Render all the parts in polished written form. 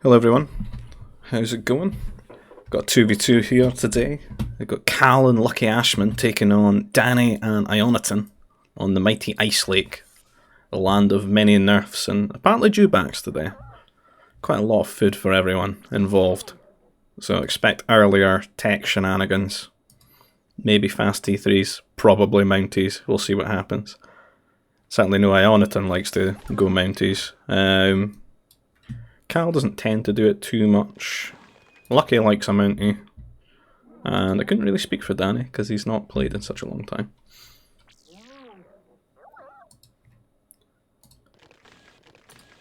Hello everyone, how's it going? Got a 2v2 here today. We've got Cal and Lucky Ashman taking on Danny and Ioniton on the mighty Ice Lake, the land of many nerfs and apparently dewbacks today. Quite a lot of food for everyone involved, so expect earlier tech shenanigans. Maybe fast T3s, probably Mounties, we'll see what happens. Certainly no Ioniton likes to go Mounties. Cal doesn't tend to do it too much. Lucky likes a Mountie. And I couldn't really speak for Danny because he's not played in such a long time.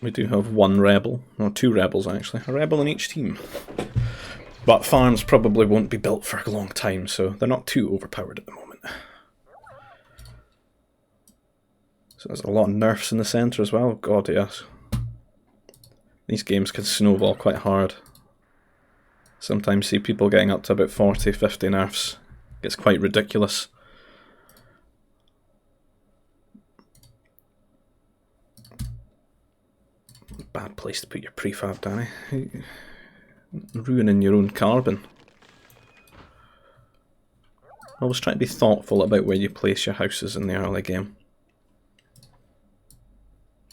We do have one rebel, or two rebels actually, a rebel in each team. But farms probably won't be built for a long time, so they're not too overpowered at the moment. So there's a lot of nerfs in the centre as well, god yes. These games can snowball quite hard. Sometimes see people getting up to about 40, 50 nerfs. It gets quite ridiculous. Bad place to put your prefab, Danny. Ruining your own carbon. Always try to be thoughtful about where you place your houses in the early game.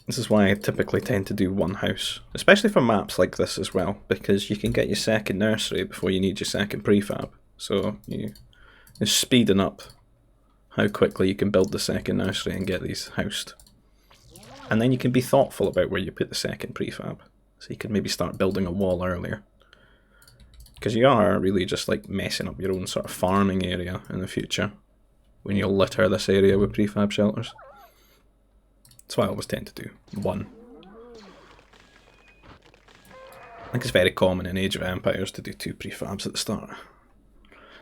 This is why I typically tend to do one house, especially for maps like this as well, because you can get your second nursery before you need your second prefab. So you're speeding up how quickly you can build the second nursery and get these housed. And then you can be thoughtful about where you put the second prefab, so you can maybe start building a wall earlier. Because you are really just like messing up your own sort of farming area in the future when you'll litter this area with prefab shelters. That's what I always tend to do. One. I think it's very common in Age of Empires to do two prefabs at the start.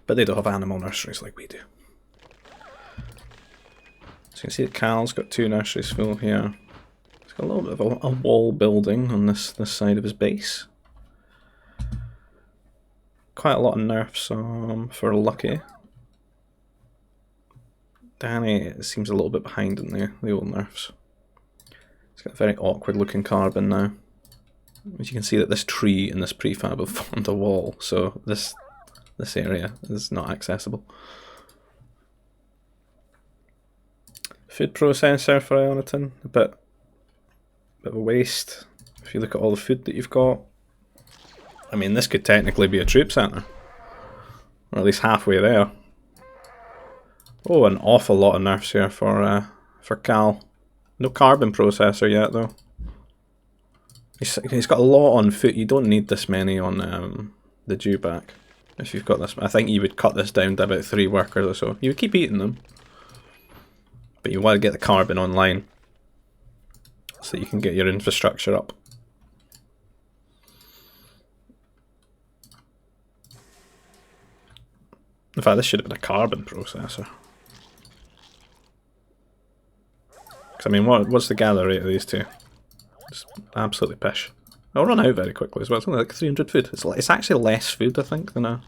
But they don't have animal nurseries like we do. So you can see that Cal's got two nurseries full here. He's got a little bit of a wall building on this side of his base. Quite a lot of nerfs for Lucky. Danny seems a little bit behind in the old nerfs. It's got a very awkward looking carbon now. As you can see that this tree and this prefab have formed a wall, so this area is not accessible. Food processor for Ioniton, a bit of a waste if you look at all the food that you've got. I mean, this could technically be a troop centre, or at least halfway there. Oh, an awful lot of nerfs here for Cal. No carbon processor yet though. He's got a lot on foot. You don't need this many on the dewback. If you've got this, I think you would cut this down to about 3 workers or so. You would keep eating them, but you want to get the carbon online so you can get your infrastructure up. In fact, this should have been a carbon processor. I mean, what's the gather rate of these two? Just absolutely pish. I'll run out very quickly as well. It's only like 300 food. It's actually less food, I think, than a...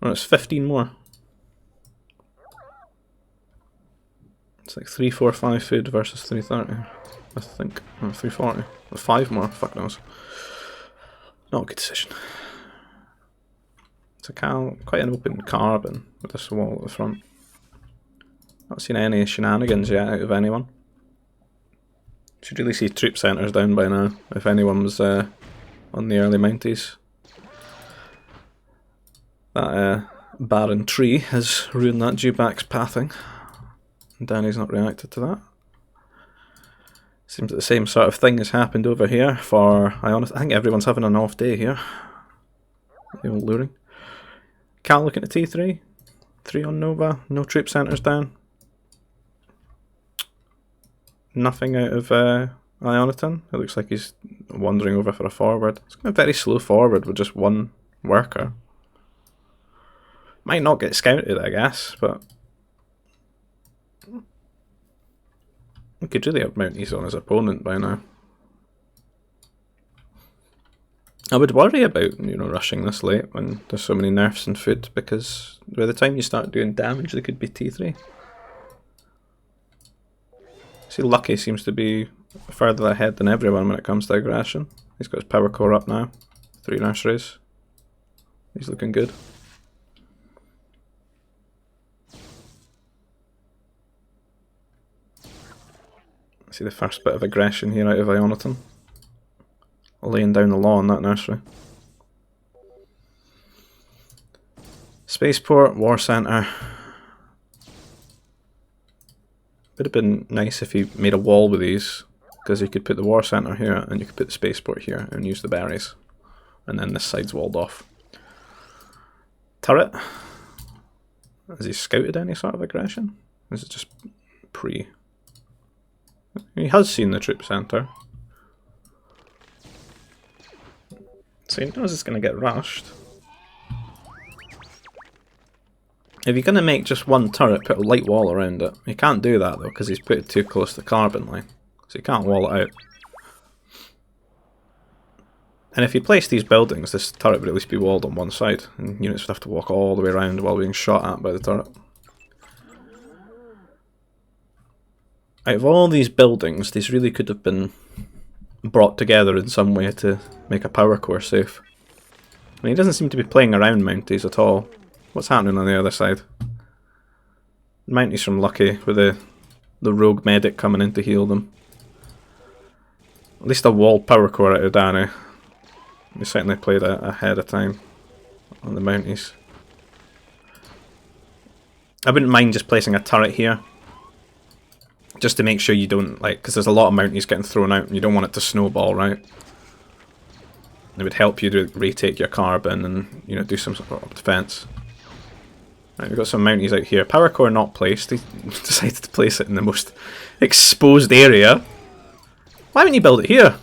Or it's 15 more. It's like 3, 4, 5 food versus 330, I think. Or 340. Or 5 more, fuck knows. Not a good decision. It's quite an open carbon with this wall at the front. Not seen any shenanigans yet out of anyone. Should really see troop centres down by now, if anyone was on the early Mounties. That barren tree has ruined that dewback's pathing. Danny's not reacted to that. Seems that the same sort of thing has happened over here for Ioniton. I think everyone's having an off day here. The old luring. Cal looking at T3. 3 on Nova. No troop centres down. Nothing out of Ioniton. It looks like he's wandering over for a forward. It's going very slow forward with just one worker. Might not get scouted, I guess, but he could really have Mounties on his opponent by now. I would worry about, rushing this late when there's so many nerfs and food, because by the time you start doing damage, they could be T3. See, Lucky seems to be further ahead than everyone when it comes to aggression. He's got his power core up now. 3 nurseries. He's looking good. See the first bit of aggression here out of Ioniton. Laying down the law on that nursery. Spaceport, War Centre. Would have been nice if you made a wall with these, because you could put the War Centre here and you could put the Spaceport here and use the berries. And then this side's walled off. Turret. Has he scouted any sort of aggression? Or is it just pre? He has seen the troop centre. So he knows it's going to get rushed. If you're going to make just one turret, put a light wall around it. You can't do that though, because he's put it too close to the carbon line. So you can't wall it out. And if you place these buildings, this turret would at least be walled on one side, and units would have to walk all the way around while being shot at by the turret. Out of all these buildings, these really could have been brought together in some way to make a power core safe. I mean, he doesn't seem to be playing around Mounties at all. What's happening on the other side? Mounties from Lucky with the rogue medic coming in to heal them. At least a walled power core out of Danny. He certainly played ahead of time on the Mounties. I wouldn't mind just placing a turret here. Just to make sure you don't, like, because there's a lot of Mounties getting thrown out and you don't want it to snowball, right? It would help you to retake your carbon and, you know, do some sort of defense. Right, we've got some Mounties out here. Power core not placed. He decided to place it in the most exposed area. Why wouldn't you build it here?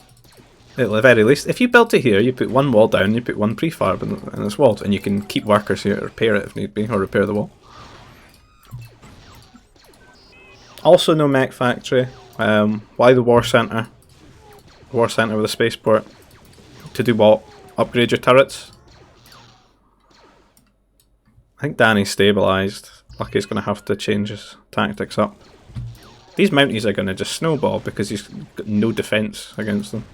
At the very least, if you built it here, you put one wall down, you put one prefab and it's walled, and you can keep workers here to repair it if need be, or repair the wall. Also no mech factory. Why the War Centre? War Centre with a spaceport. To do what? Upgrade your turrets? I think Danny's stabilised. Lucky's going to have to change his tactics up. These Mounties are going to just snowball because he's got no defence against them.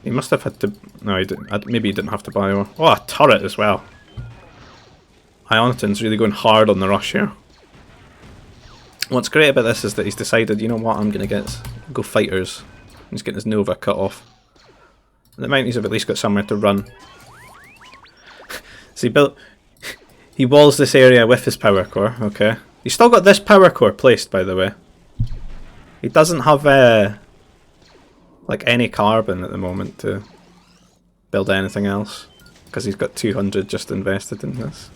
He must have had to... No, he didn't. Maybe he didn't have to buy one. Oh, a turret as well. Ioniton's really going hard on the rush here. What's great about this is that he's decided, you know what, I'm going to go fighters. He's getting his Nova cut off. And the Mounties have at least got somewhere to run. So he walls this area with his power core, okay. He's still got this power core placed, by the way. He doesn't have like any carbon at the moment to build anything else, because he's got 200 just invested in this.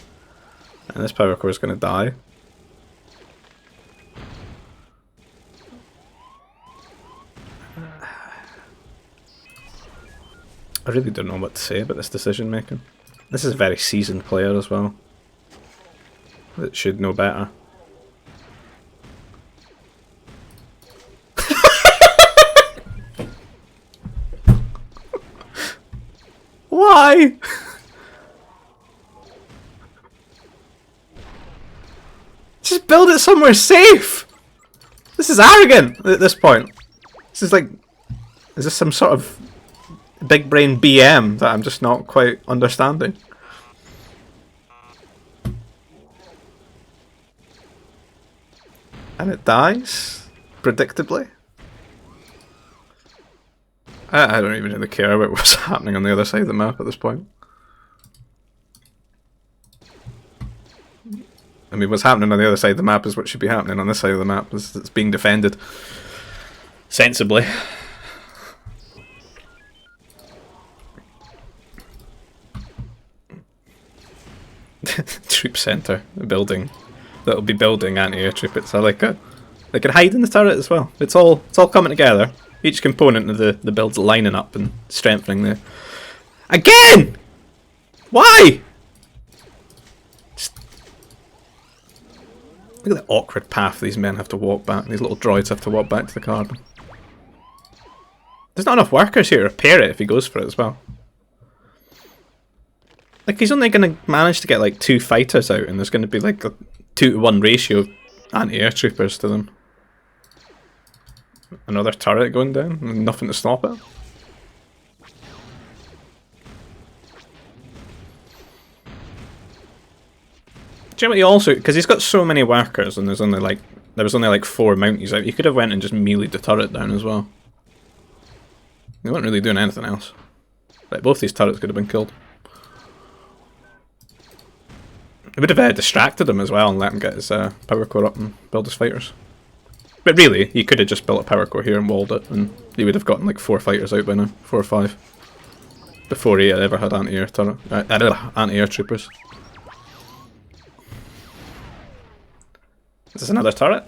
And this power core is going to die. I really don't know what to say about this decision making. This is a very seasoned player as well. That should know better. Why? Just build it somewhere safe! This is arrogant at this point. This is like... Is this some sort of big brain BM that I'm just not quite understanding? And it dies? Predictably? I don't even really care about what's happening on the other side of the map at this point. I mean, what's happening on the other side of the map is what should be happening on this side of the map. It's being defended sensibly. Troop centre, a building that'll be building anti-air troopers. I like it. They can hide in the turret as well. It's all coming together. Each component of the build's lining up and strengthening the... Again! Why? Just... Look at the awkward path these men have to walk back. These little droids have to walk back to the carbon. There's not enough workers here to repair it if he goes for it as well. Like, he's only going to manage to get like 2 fighters out, and there's going to be like a 2-to-1 ratio of anti-air troopers to them. Another turret going down, and nothing to stop it. Do you know what he also, because he's got so many workers and there was only like 4 Mounties out, you could have went and just mealeed the turret down as well. They weren't really doing anything else. Like, both these turrets could have been killed. It would have distracted him as well and let him get his power core up and build his fighters. But really, he could have just built a power core here and walled it, and he would have gotten like 4 fighters out by now, 4 or 5, before he ever had anti-air turret, anti-air troopers. Is this another turret?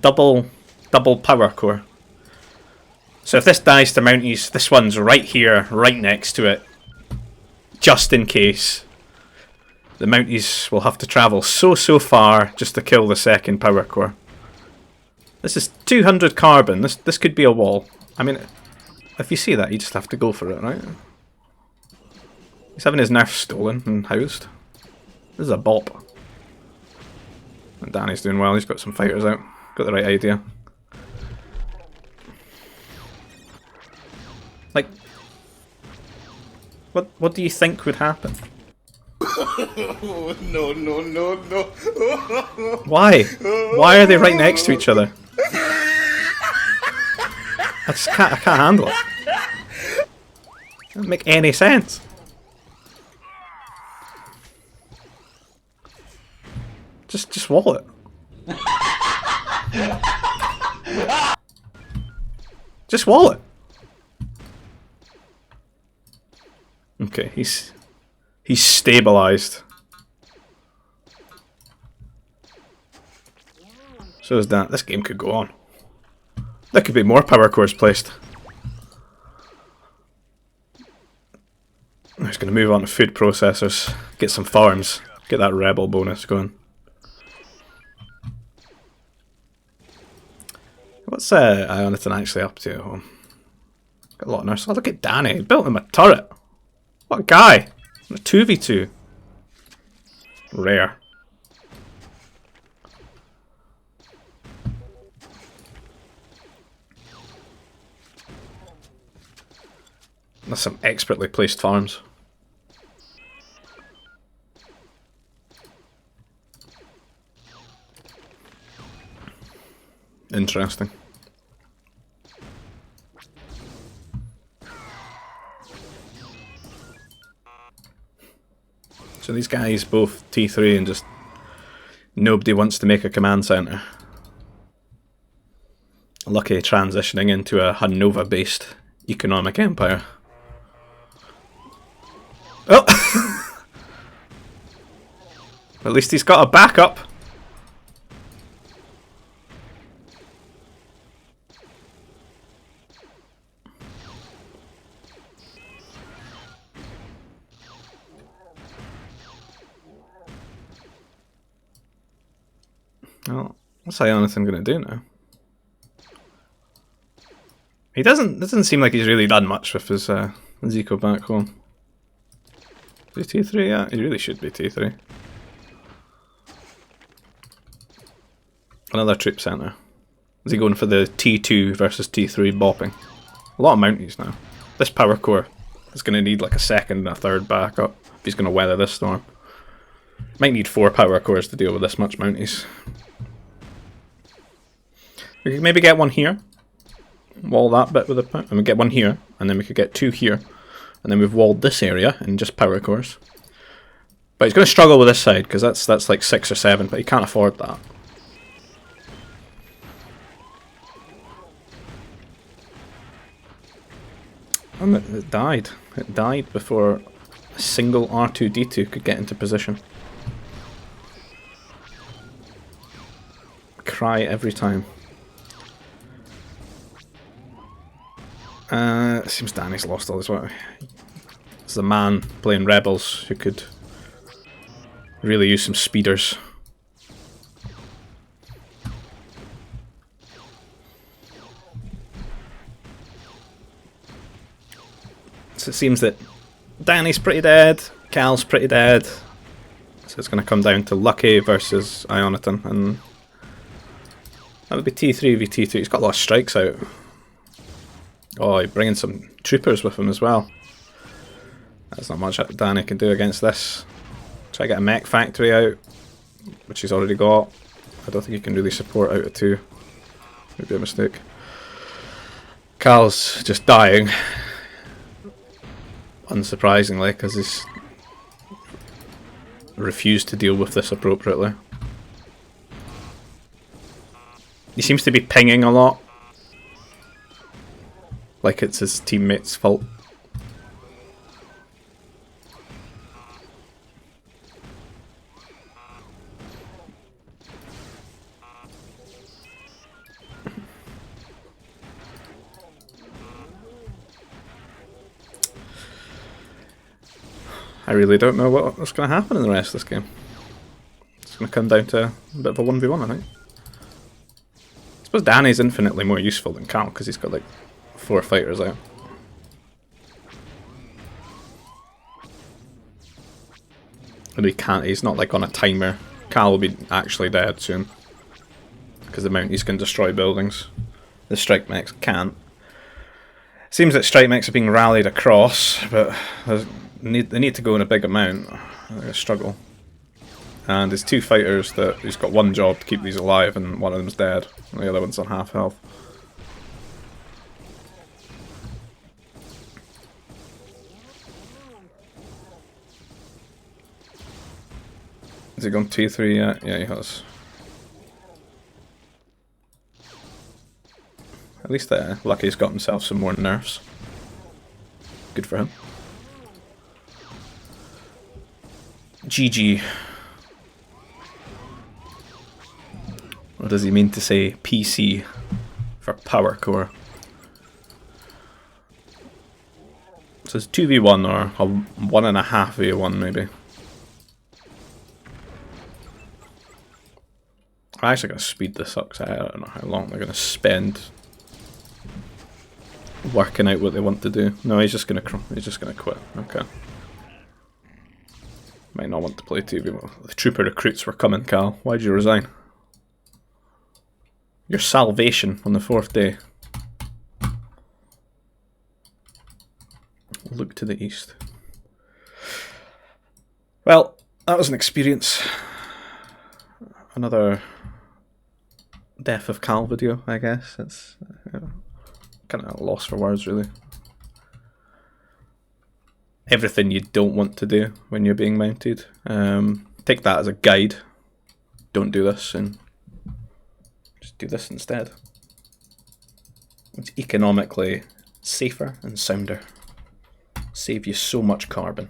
Double power core. So if this dies to Mounties, this one's right here, right next to it, just in case. The Mounties will have to travel so far just to kill the second power core. This is 200 carbon. This could be a wall. I mean, if you see that, you just have to go for it, right? He's having his nerfs stolen and housed. This is a bop. And Danny's doing well. He's got some fighters out. Got the right idea. Like, what do you think would happen? No. Why? Why are they right next to each other? I can't handle it. It doesn't make any sense. Just wall it. Just wall it. Okay, he's stabilized. So is that. This game could go on. There could be more power cores placed. I'm just going to move on to food processors, get some farms, get that rebel bonus going. What's Ioniton actually up to at home? Got a lot of nurses. Oh, look at Danny. He built him a turret. What a guy. A 2v2. Rare. That's some expertly placed farms. Interesting. So these guys both T3 and just nobody wants to make a command center. Lucky transitioning into a Hanova based economic empire. Oh! At least he's got a backup. Well, what's Ioniton gonna do now? He doesn't seem like he's really done much with his Zico back home. Is he T3? Yeah, he really should be T3. Another troop centre. Is he going for the T2 versus T3 bopping? A lot of Mounties now. This power core is going to need like a second and a third backup if he's going to weather this storm. Might need 4 power cores to deal with this much Mounties. We could maybe get one here. Wall that bit with a... And we get one here. And then we could get 2 here. And then we've walled this area in just power cores. But he's going to struggle with this side because that's like 6 or 7, but he can't afford that. And it died. It died before a single R2-D2 could get into position. Cry every time. It seems Danny's lost all his work. It's the man playing Rebels who could really use some speeders. So it seems that Danny's pretty dead, Cal's pretty dead. So it's going to come down to Lucky versus Ioniton, and That would be T3 v T2. He's got a lot of strikes out. Oh, he's bringing some troopers with him as well. There's not much Danny can do against this. Try to get a mech factory out, which he's already got. I don't think he can really support out of 2. Maybe a mistake. Cal's just dying. Unsurprisingly, because he's refused to deal with this appropriately. He seems to be pinging a lot. Like it's his teammates' fault. I really don't know what's going to happen in the rest of this game. It's going to come down to a bit of a 1v1, I think. I suppose Danny's infinitely more useful than Cal because he's got like 4 fighters out. And he's not like on a timer. Cal will be actually dead soon. Because the Mounties can destroy buildings. The strike mechs can't. Seems that strike mechs are being rallied across, but they need to go in a big amount. They're going to struggle. And there's 2 fighters that he's got one job to keep these alive, and one of them's dead. And the other one's on half health. Has he gone T3 yet? Yeah, he has. At least lucky he's got himself some more nerfs. Good for him. GG. What does he mean to say PC for power core? So it's 2v1 or a 1.5v1 maybe. I'm actually going to speed this up because I don't know how long they're going to spend working out what they want to do. No, he's just going to quit. Okay. Might not want to play 2v1. The trooper recruits were coming, Cal. Why'd you resign? Your salvation on the 4th day. Look to the east. Well, that was an experience. Another death of Cal video, I guess. It's kind of lost for words, really. Everything you don't want to do when you're being mounted. Take that as a guide. Don't do this, and just do this instead. It's economically safer and sounder. Save you so much carbon.